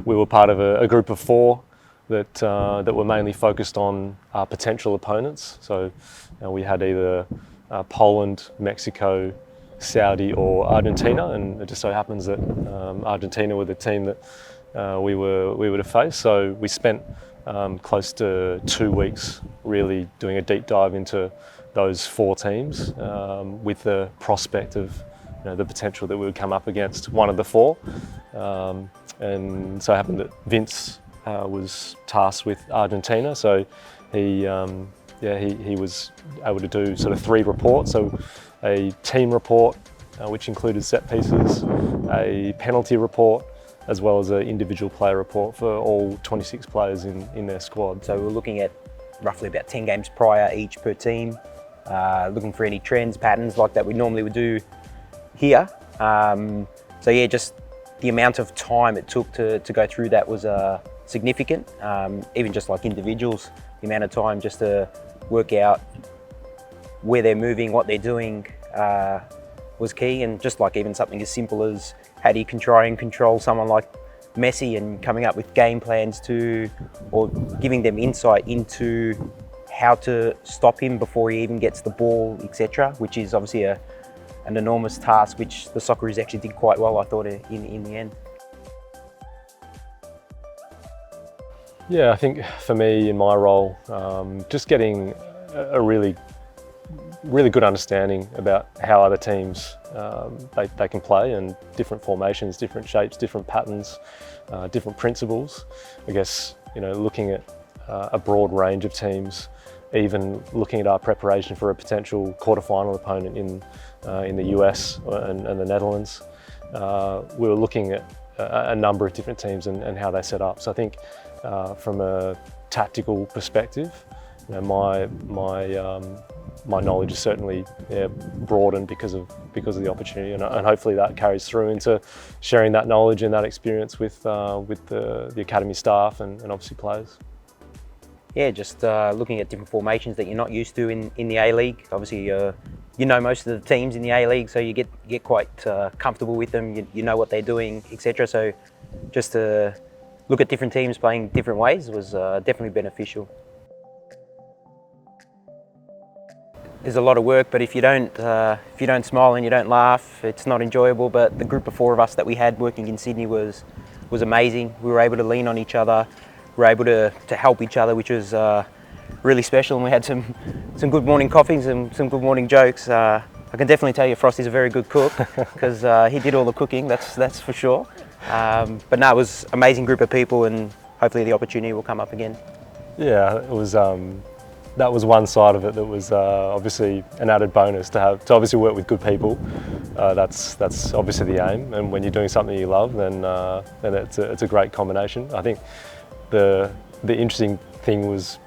we were part of a group of 4 that were mainly focused on potential opponents. So we had either Poland, Mexico, Saudi or Argentina, and it just so happens that Argentina were the team that we were to face. So we spent close to 2 weeks really doing a deep dive into those 4 teams with the prospect of the potential that we would come up against one of the 4. And so it happened that Vince was tasked with Argentina, so he was able to do sort of 3 reports. So a team report, which included set pieces, a penalty report, as well as an individual player report for all 26 players in their squad. So we're looking at roughly about 10 games prior each per team, looking for any trends, patterns like that we normally would do here. So yeah, just the amount of time it took to go through that was significant. Even just like individuals, the amount of time just to work out where they're moving, what they're doing was key. And just like even something as simple as how do you try and control someone like Messi, and coming up with game plans or giving them insight into how to stop him before he even gets the ball, etc., which is obviously an enormous task, which the Socceroos actually did quite well, I thought, in the end. Yeah, I think for me in my role, just getting a really good understanding about how other teams they can play, and different formations, different shapes, different patterns, different principles. I guess looking at a broad range of teams, even looking at our preparation for a potential quarter-final opponent in the US and the Netherlands. We were looking at a number of different teams and how they set up. So I think from a tactical perspective, my knowledge is certainly broadened because of the opportunity, and hopefully that carries through into sharing that knowledge and that experience with the academy staff and obviously players. Yeah, just looking at different formations that you're not used to in the A-League. Obviously, most of the teams in the A-League, so you get quite comfortable with them. You know what they're doing, etc. So just to look at different teams playing different ways was definitely beneficial. There's a lot of work, but if you don't smile and you don't laugh, it's not enjoyable. But the group of 4 of us that we had working in Sydney was amazing. We were able to lean on each other. We were able to help each other, which was really special. And we had some good morning coffees and some good morning jokes. I can definitely tell you Frosty's a very good cook, because he did all the cooking, that's for sure. But no, it was an amazing group of people, and hopefully the opportunity will come up again. Yeah, it was. That was one side of it that was obviously an added bonus to obviously work with good people. That's obviously the aim, and when you're doing something you love, then it's a great combination. I think the interesting thing was,